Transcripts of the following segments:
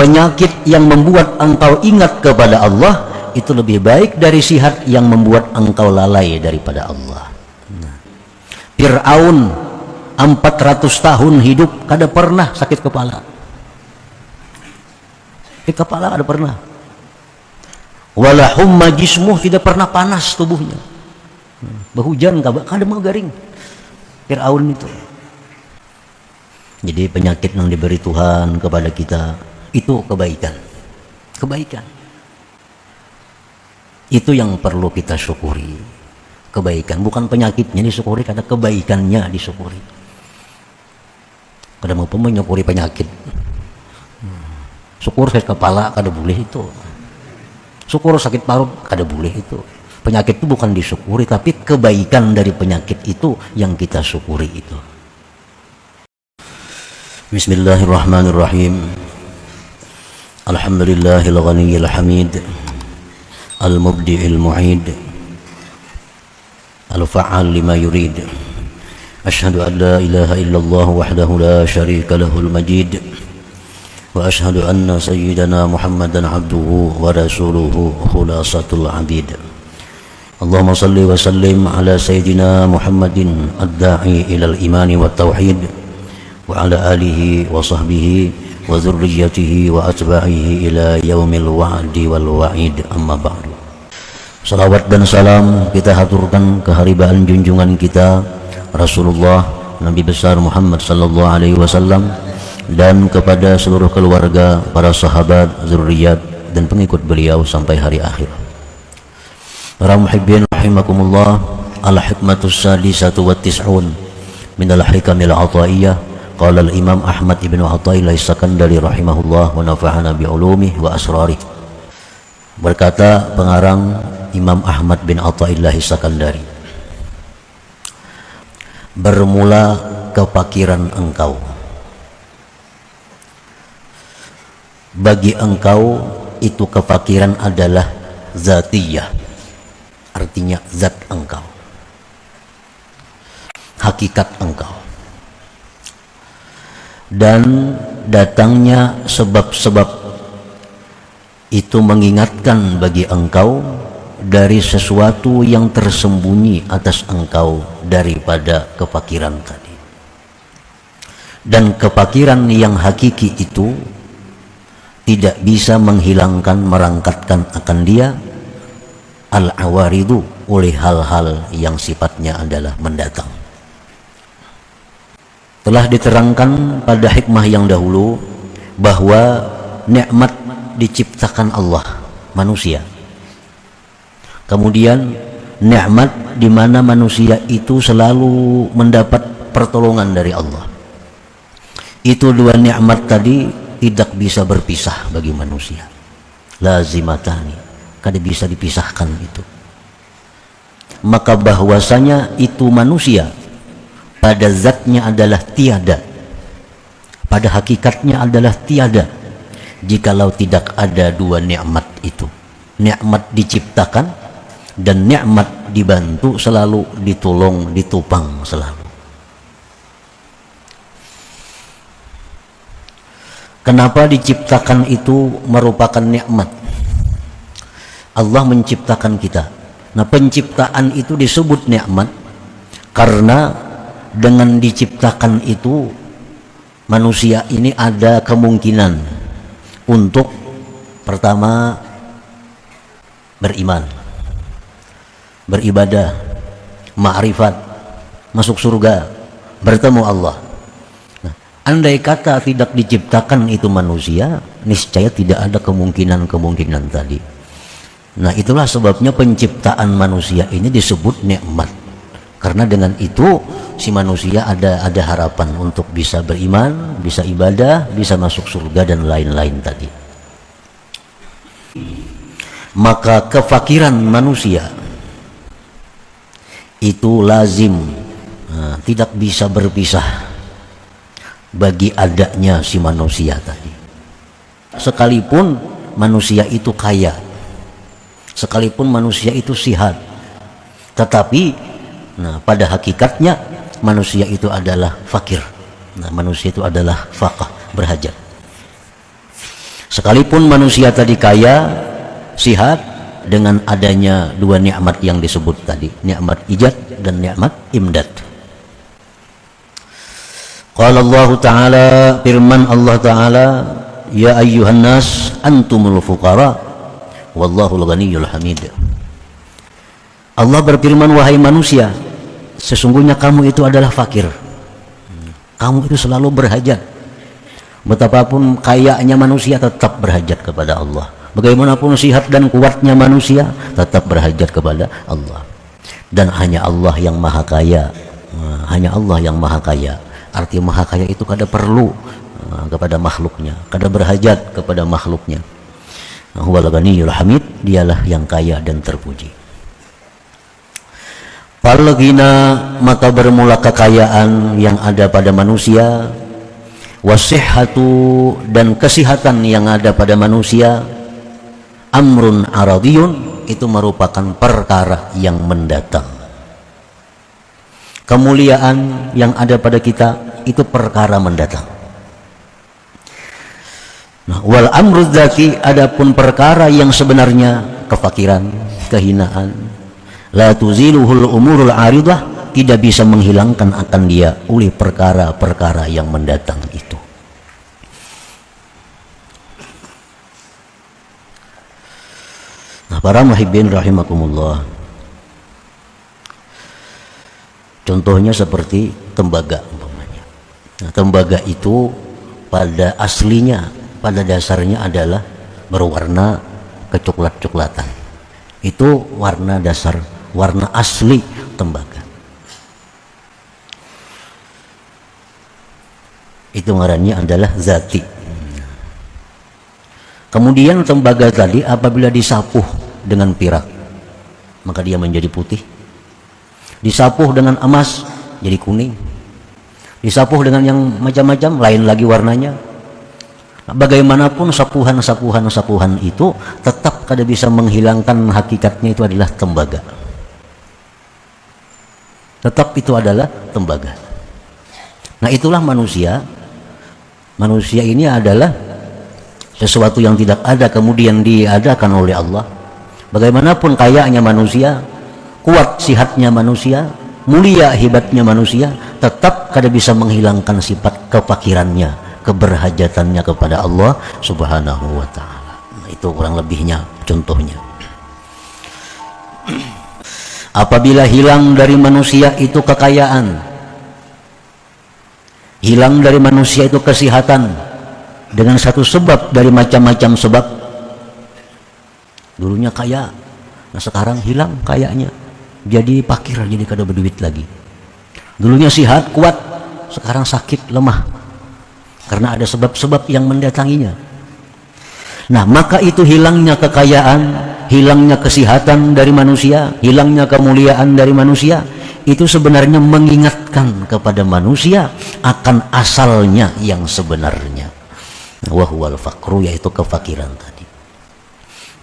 penyakit yang membuat engkau ingat kepada Allah itu lebih baik dari sihat yang membuat engkau lalai daripada Allah. Fir'aun 400 tahun hidup kada pernah sakit kepala. Sakit kepala kada pernah. Wala humma jismuh, tidak pernah panas tubuhnya. Berhujan kada mau garing. Fir'aun itu. Jadi penyakit yang diberi Tuhan kepada kita itu kebaikan. Kebaikan. Itu yang perlu kita syukuri. Kebaikan, bukan penyakitnya disyukuri, karena kebaikannya disyukuri. Kada mau menyukuri penyakit. Syukur sakit kepala kada boleh itu. Syukur sakit parut kada boleh itu. Penyakit itu bukan disyukuri, tapi kebaikan dari penyakit itu yang kita syukuri itu. Bismillahirrahmanirrahim. Alhamdulillahil ghaniyil hamid, al-mubdi'il mu'id, al-fa'al lima yurid. Asyhadu an la ilaha illallah wahdahu la syarika lahul majid, wa asyhadu anna sayyidana Muhammadan abduhu wa rasuluhu khulasatul abid. Allahumma salli wa sallim ala sayyidina Muhammadin ad-da'i ilal imani wa tauhid, wa ala alihi wa sahbihi wa dzurriyyatihi wa atba'ihi ila yaumil wa'di wal wa'id, amma ba'du. Salawat dan salam kita haturkan keharibaan junjungan kita Rasulullah Nabi besar Muhammad sallallahu alaihi wasallam, dan kepada seluruh keluarga, para sahabat, zurriyat dan pengikut beliau sampai hari akhir. Para muhibbin rahimakumullah, al-hikmatus sadisatu wa tis'un min al-hikamil ataiyah. Qala al-imam Ahmad ibn Athaillah As-Sakandari rahimahullah wa nafa'ana bi'ulumih wa asrarih. Berkata pengarang Imam Ahmad bin Athaillah As-Sakandari, bermula kefakiran engkau. Bagi engkau itu kefakiran adalah zatiyah, artinya zat engkau, hakikat engkau. Dan datangnya sebab-sebab itu mengingatkan bagi engkau dari sesuatu yang tersembunyi atas engkau daripada kefakiran tadi. Dan kefakiran yang hakiki itu tidak bisa menghilangkan, merangkatkan akan dia al-awaridu, oleh hal-hal yang sifatnya adalah mendatang. Telah diterangkan pada hikmah yang dahulu bahwa nikmat diciptakan Allah manusia. Kemudian nikmat di mana manusia itu selalu mendapat pertolongan dari Allah. Itu dua nikmat tadi tidak bisa berpisah bagi manusia. Lazimatani, kada bisa dipisahkan itu. Maka bahwasanya itu manusia pada zatnya adalah tiada, pada hakikatnya adalah tiada, jikalau tidak ada dua nikmat itu. Nikmat diciptakan dan nikmat dibantu selalu, ditolong, ditopang selalu. Kenapa diciptakan itu merupakan nikmat? Allah menciptakan kita. Nah, penciptaan itu disebut nikmat karena dengan diciptakan itu manusia ini ada kemungkinan untuk pertama beriman, beribadah, ma'rifat, masuk surga, bertemu Allah. Nah, andai kata tidak diciptakan itu manusia, niscaya tidak ada kemungkinan-kemungkinan tadi. Nah, itulah sebabnya penciptaan manusia ini disebut nikmat. Karena dengan itu si manusia ada harapan untuk bisa beriman, bisa ibadah, bisa masuk surga dan lain-lain tadi. Maka kefakiran manusia itu lazim, tidak bisa berpisah bagi adanya si manusia tadi. Sekalipun manusia itu kaya, sekalipun manusia itu sihat, tetapi pada hakikatnya manusia itu adalah fakir. Manusia itu adalah faqah, berhajat. Sekalipun manusia tadi kaya, sihat, dengan adanya dua nikmat yang disebut tadi, nikmat ijad dan nikmat imdad. Qala Allah Ta'ala, firman Allah Ta'ala, ya ayyuhan nas antumul fuqara wallahul ghaniyyul hamid. Allah berfirman, wahai manusia, sesungguhnya kamu itu adalah fakir, kamu itu selalu berhajat. Betapapun kayanya manusia tetap berhajat kepada Allah. Bagaimanapun sihat dan kuatnya manusia tetap berhajat kepada Allah. Dan hanya Allah yang maha kaya. Hanya Allah yang maha kaya. Arti maha kaya itu kada perlu kepada makhluknya, kada berhajat kepada makhluknya. Huwal ghaniyyul hamid, dialah yang kaya dan terpuji. Fal ghina, maka bermula kekayaan yang ada pada manusia, wasihhatu, dan kesehatan yang ada pada manusia, amrun aradiyun, itu merupakan perkara yang mendatang. Kemuliaan yang ada pada kita itu perkara mendatang. Nah, wal amru dzati, adapun perkara yang sebenarnya, kefakiran, kehinaan, la tuziluhul umurul aridah, tidak bisa menghilangkan akan dia oleh perkara-perkara yang mendatang itu. Nah, para muhibbin rahimakumullah, contohnya seperti tembaga umpamanya. Nah, tembaga itu pada aslinya, pada dasarnya adalah berwarna kecoklat-coklatan. Itu warna dasar, warna asli tembaga. Itu ngarannya adalah zati. Kemudian tembaga tadi apabila disapuh dengan pirak, maka dia menjadi putih. Disapuh dengan emas, jadi kuning. Disapuh dengan yang macam-macam, lain lagi warnanya. Bagaimanapun sapuhan itu tetap kada bisa menghilangkan hakikatnya itu adalah tembaga. Tetap itu adalah tembaga. Nah, itulah manusia. Manusia ini adalah sesuatu yang tidak ada kemudian diadakan oleh Allah. Bagaimanapun kayanya manusia, kuat sihatnya manusia, mulia hebatnya manusia, tetap kada bisa menghilangkan sifat kefakirannya, keberhajatannya kepada Allah Subhanahu wa ta'ala. Nah, itu kurang lebihnya contohnya. Apabila hilang dari manusia itu kekayaan, hilang dari manusia itu kesehatan, dengan satu sebab dari macam-macam sebab. Dulunya kaya, nah sekarang hilang kayanya, jadi fakir, jadi kada berduit lagi. Dulunya sehat, kuat, sekarang sakit, lemah, karena ada sebab-sebab yang mendatanginya. Nah, maka itu hilangnya kekayaan, hilangnya kesehatan dari manusia, hilangnya kemuliaan dari manusia, itu sebenarnya mengingatkan kepada manusia akan asalnya yang sebenarnya. Wahwal fakru, yaitu kefakiran tadi.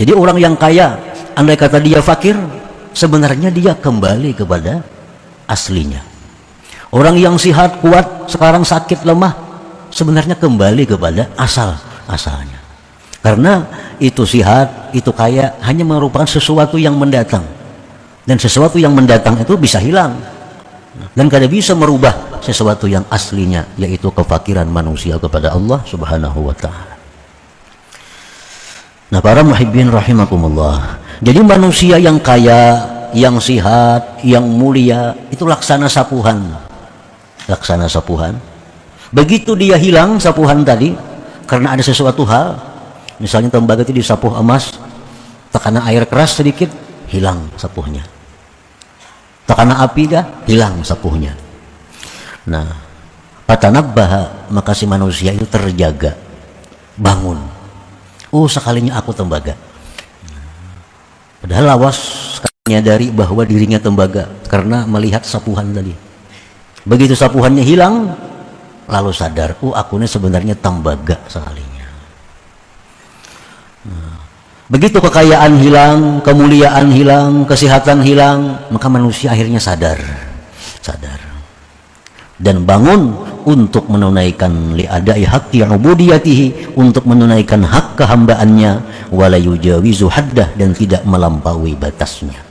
Jadi orang yang kaya, andai kata dia fakir, sebenarnya dia kembali kepada aslinya. Orang yang sehat, kuat, sekarang sakit, lemah, sebenarnya kembali kepada asalnya. Karena itu sehat, itu kaya, hanya merupakan sesuatu yang mendatang. Dan sesuatu yang mendatang itu bisa hilang. Dan kada bisa merubah sesuatu yang aslinya, yaitu kefakiran manusia kepada Allah Subhanahu wa ta'ala. Nah, para muhibbin rahimakumullah, jadi manusia yang kaya, yang sehat, yang mulia, itu laksana sapuhan. Laksana sapuhan. Begitu dia hilang sapuhan tadi, karena ada sesuatu hal, misalnya tembaga itu disapuh emas, tekana air keras sedikit, hilang sapuhnya. Tekana api dah, hilang sapuhnya. Nah, fatanabbaha, maka si manusia itu terjaga, bangun. Oh, sekalinya aku tembaga. Padahal lawas menyadari bahwa dirinya tembaga karena melihat sapuhan tadi. Begitu sapuhannya hilang, lalu sadar, oh, aku ini sebenarnya tembaga sekalinya. Nah, begitu kekayaan hilang, kemuliaan hilang, kesehatan hilang, maka manusia akhirnya sadar dan bangun untuk menunaikan li'adai haqqi ubudiyatihi, untuk menunaikan hak kehambaannya, wala yujawizu haddah, dan tidak melampaui batasnya.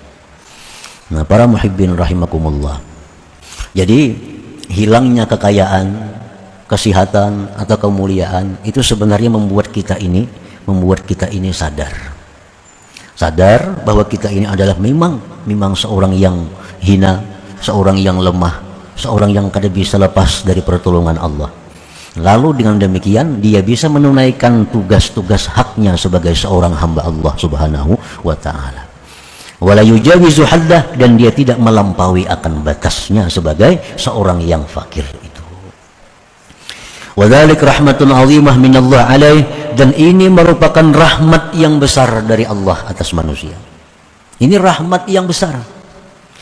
Nah, para muhibbin rahimakumullah, jadi hilangnya kekayaan, kesehatan atau kemuliaan itu sebenarnya membuat kita ini sadar bahwa kita ini adalah memang seorang yang hina, seorang yang lemah, seorang yang kada bisa lepas dari pertolongan Allah. Lalu dengan demikian dia bisa menunaikan tugas-tugas haknya sebagai seorang hamba Allah Subhanahu wa ta'ala. Wala yujawizu haddah, dan dia tidak melampaui akan batasnya sebagai seorang yang fakir itu. Wadzalik rahmatun azimah minallah alaih, dan ini merupakan rahmat yang besar dari Allah atas manusia. Ini rahmat yang besar.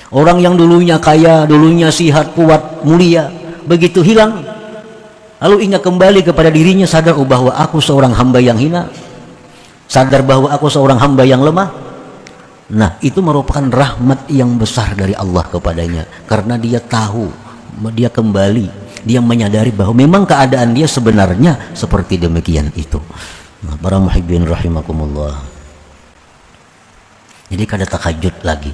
Orang yang dulunya kaya, dulunya sihat, kuat, mulia, begitu hilang, lalu ingat kembali kepada dirinya, sadar bahwa aku seorang hamba yang hina, sadar bahwa aku seorang hamba yang lemah. Nah, itu merupakan rahmat yang besar dari Allah kepadanya, karena dia tahu, dia kembali, dia menyadari bahwa memang keadaan dia sebenarnya seperti demikian itu. Nah, para muhibbin rahimakumullah, jadi kada tahajud lagi.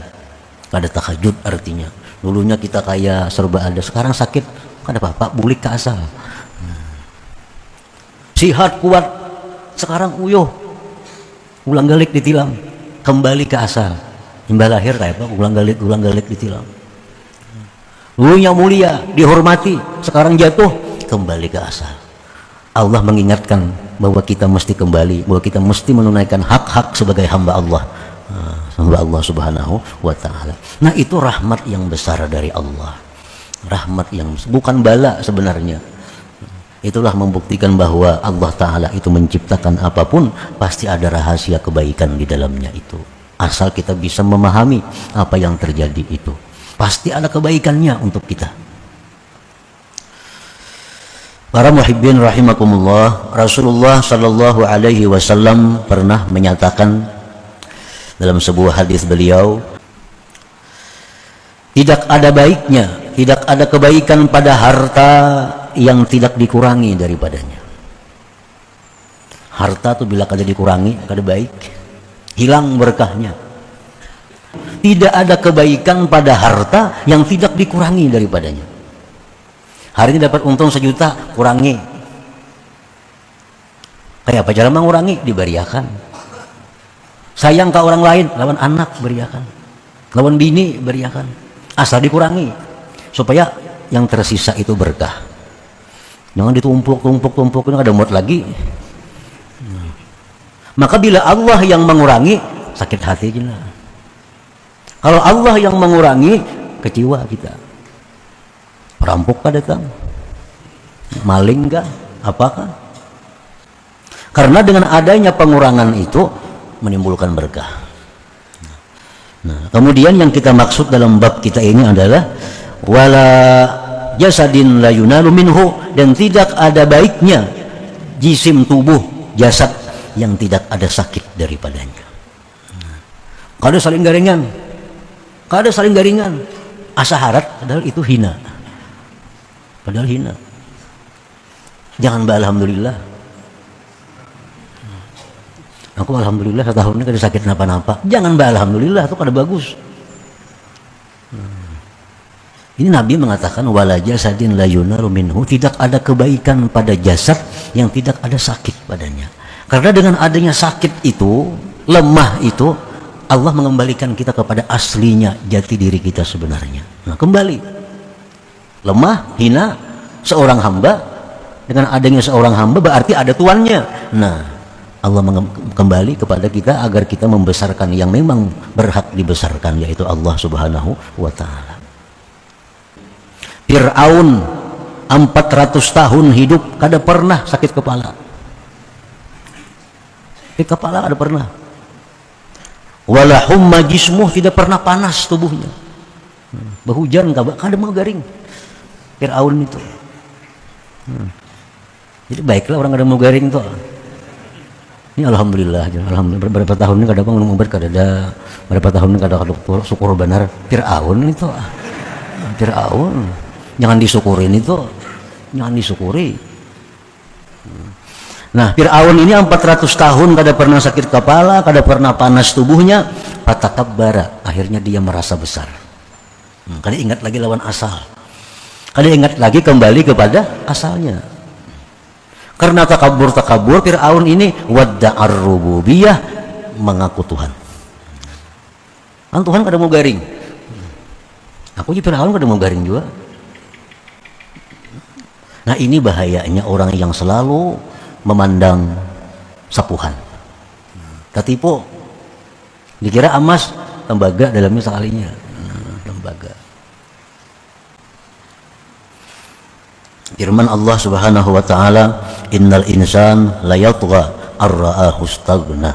Kada tahajud artinya dulunya kita kaya, serba ada, sekarang sakit kada apa-apa, bulik ke asal. Sihat kuat, sekarang uyuh, ulang galik ditilang, kembali ke asal. Imbal lahir kayak apa, ulang galik ditilang. Dulunya mulia, dihormati, sekarang jatuh, kembali ke asal. Allah mengingatkan bahwa kita mesti kembali, bahwa kita mesti menunaikan hak-hak sebagai hamba Allah, hamba Allah Subhanahu wa ta'ala. Nah, itu rahmat yang besar dari Allah, rahmat yang bukan bala sebenarnya. Itulah membuktikan bahwa Allah Ta'ala itu menciptakan apapun pasti ada rahasia kebaikan di dalamnya itu. Asal kita bisa memahami apa yang terjadi itu, pasti ada kebaikannya untuk kita. Para muhibbin rahimakumullah, Rasulullah sallallahu alaihi wasallam pernah menyatakan dalam sebuah hadis beliau, tidak ada baiknya, tidak ada kebaikan pada harta yang tidak dikurangi daripadanya. Harta tuh bila kada dikurangi, kada baik, hilang berkahnya. Tidak ada kebaikan pada harta yang tidak dikurangi daripadanya. Hari ini dapat untung 1 juta, kurangi. Kayak apa cara mengurangi? Diberiakan. Sayang ke orang lain, lawan anak beriakan, lawan bini beriakan. Asal dikurangi supaya yang tersisa itu berkah. Jangan ditumpuk ini ada muat lagi. Maka bila Allah yang mengurangi, sakit hati kita. Kalau Allah yang mengurangi, kecewa kita. Perampok kah datang? Maling kah? Apakah? Karena dengan adanya pengurangan itu menimbulkan berkah. Nah, kemudian yang kita maksud dalam bab kita ini adalah wala jasadin la yunalu minhu, dan tidak ada baiknya jisim tubuh, jasad yang tidak ada sakit daripadanya. Kada saling garingan, kada saling garingan, asa harat, padahal itu hina, padahal hina. Jangan alhamdulillah, aku alhamdulillah setahun ini kada sakit napa-napa. Jangan alhamdulillah, itu kada bagus. Ini Nabi mengatakan wala jasadin la yunalu minhu, tidak ada kebaikan pada jasad yang tidak ada sakit padanya. Karena dengan adanya sakit itu, lemah itu, Allah mengembalikan kita kepada aslinya, jati diri kita sebenarnya. Nah, kembali lemah, hina, seorang hamba. Dengan adanya seorang hamba berarti ada tuannya. Nah, Allah kembali kepada kita agar kita membesarkan yang memang berhak dibesarkan, yaitu Allah Subhanahu wa ta'ala. Fir'aun 400 tahun hidup kada pernah sakit kepala. Kepala kada pernah. Wala humma jismuh, tidak pernah panas tubuhnya. Berhujan kada mau garing. Fir'aun itu. Jadi baiklah orang kada mau garing tuh. Ini alhamdulillah, beberapa tahun ini kada ngomong kada ada, beberapa tahun ini kada syukur benar. Fir'aun itu. Fir'aun jangan disyukurin itu. jangan disyukuri. Nah, Fir'aun ini 400 tahun kada pernah sakit kepala, kada pernah panas tubuhnya, fatakabbara, akhirnya dia merasa besar. Kada ingat lagi lawan asal, kada ingat lagi kembali kepada asalnya. Karena takabur Fir'aun ini wadda'ar rububiyah, mengaku Tuhan. Kan Tuhan kada mau garing. Aku juga Fir'aun kada mau garing juga. Nah, ini bahayanya orang yang selalu memandang sapuhan. Katipu, dikira emas, tembaga dalamnya sekalinya. Tembaga. Firman Allah Subhanahu wa taala, innal insan la yatgha ar-ra'ahu istaghna.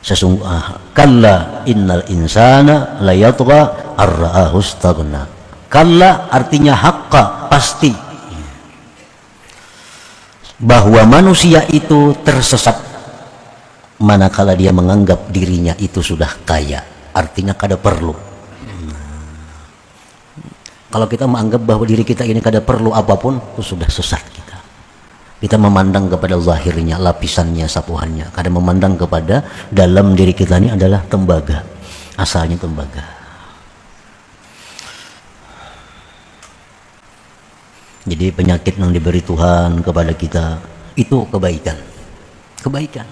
Sesungguhnya kalla innal insana la yatgha ar-ra'ahu istaghna. Kalla artinya haqqa, pasti, bahwa manusia itu tersesat manakala dia menganggap dirinya itu sudah kaya, artinya kada perlu. Kalau kita menganggap bahwa diri kita ini kada perlu apapun, itu sudah sesat kita. Kita memandang kepada zahirnya, lapisannya, sapuhannya, kada memandang kepada dalam diri kita ini adalah tembaga, asalnya tembaga. Jadi penyakit yang diberi Tuhan kepada kita itu kebaikan. Kebaikan.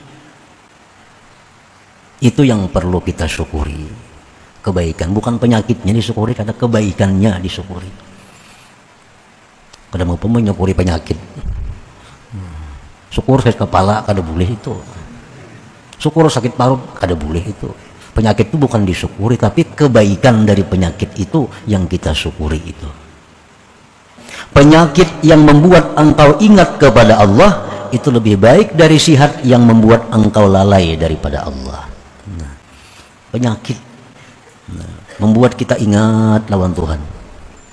Itu yang perlu kita syukuri. Kebaikan, bukan penyakitnya disyukuri, karena kebaikannya disyukuri. Kada mau menyukuri penyakit. Syukur sakit kepala kada boleh itu. Syukur sakit parut kada boleh itu. Penyakit itu bukan disyukuri, tapi kebaikan dari penyakit itu yang kita syukuri itu. Penyakit yang membuat engkau ingat kepada Allah itu lebih baik dari sihat yang membuat engkau lalai daripada Allah. Nah, penyakit membuat kita ingat lawan Tuhan.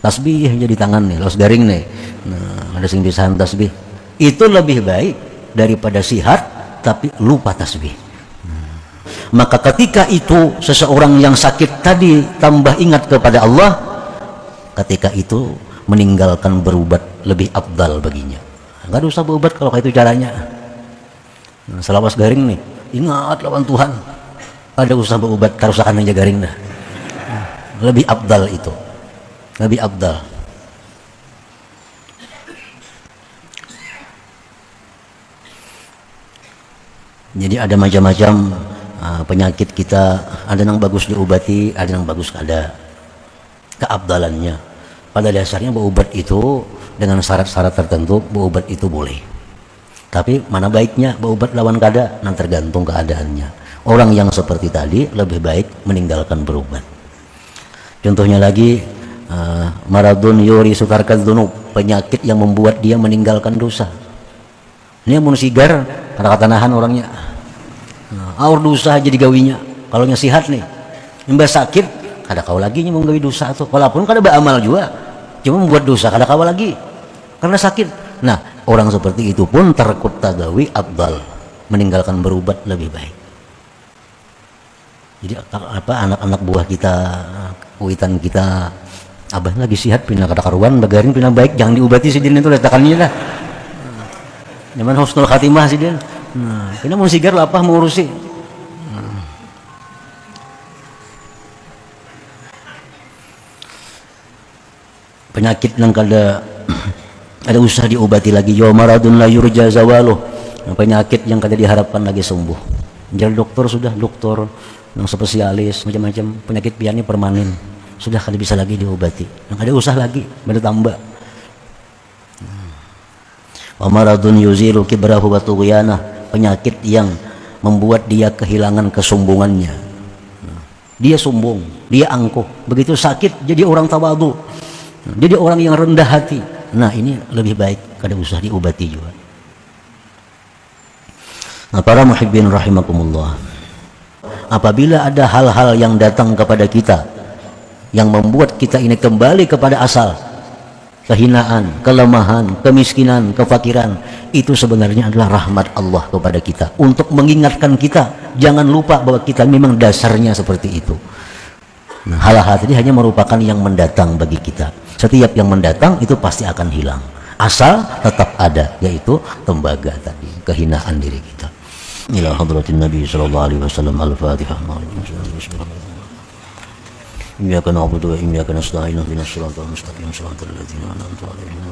Tasbih jadi tangan nih, los garing nih. Nah, ada sing pisahan tasbih. Itu lebih baik daripada sihat tapi lupa tasbih. Maka ketika itu seseorang yang sakit tadi tambah ingat kepada Allah, ketika itu meninggalkan berubat lebih afdal baginya. Nggak usah berubat kalau kayak itu caranya. Nah, selawas garing nih, ingat lawan Tuhan. Ada usah berubat, karusakan aja garing dah. Lebih afdal itu. Lebih afdal. Jadi ada macam-macam penyakit kita, ada yang bagus diobati, ada yang bagus kada. Keabdalannya. Pada dasarnya berobat itu dengan syarat-syarat tertentu, berobat itu boleh. Tapi mana baiknya berobat lawan kada, nah tergantung keadaannya. Orang yang seperti tadi lebih baik meninggalkan berobat. Contohnya lagi, maradun yuri sutarkaz dunub, penyakit yang membuat dia meninggalkan dosa. Ini yang sigar, kata nahan orangnya. Aur dosa aja digawinya. Kalau nya sihat nih, imbas sakit, kada kau lagi mau gawi dosa tuh. Walaupun kada beramal juga. Cuma membuat dosa kada kawa lagi karena sakit. Nah, orang seperti itu pun terkut tagawi afdal, meninggalkan berubat lebih baik. Jadi apa anak-anak buah kita, kuitan kita, abah lagi sihat pindah kada karuan, bagarin pindah baik, jangan diobati si din itu letakannya lah. Nyaman husnul khatimah si din. Nah, pindah mau sigar lapah mengurusi. Penyakit yang kada ada usah diobati lagi, ya maradun la yurja zawaluh, penyakit yang kada diharapkan lagi sembuh. Jadi dokter sudah, dokter yang spesialis macam-macam penyakit piannya permanen, sudah kada bisa lagi diobati, yang kada usah lagi bertambah. Wa maradun yuzilu kibrahu wa tughyana, penyakit yang membuat dia kehilangan kesombongannya. Dia sombong, dia angkuh, begitu sakit jadi orang tawadhu. Jadi orang yang rendah hati. Nah, ini lebih baik kada usah diobati juga. Nah, para muhibbin rahimakumullah, apabila ada hal-hal yang datang kepada kita yang membuat kita ini kembali kepada asal, kehinaan, kelemahan, kemiskinan, kefakiran, itu sebenarnya adalah rahmat Allah kepada kita untuk mengingatkan kita jangan lupa bahwa kita memang dasarnya seperti itu. Nah, hal-hal tadi hanya merupakan yang mendatang bagi kita. Setiap yang mendatang itu pasti akan hilang. asal tetap ada, yaitu tembaga tadi, kehinaan diri kita. Ila hadratin Nabi sallallahu alaihi wasallam. Al-Fatihah. Iyyaka na'budu wa iyyaka nasta'in ihdinas siratal mustaqim siratal ladzina an'amta 'alaihim.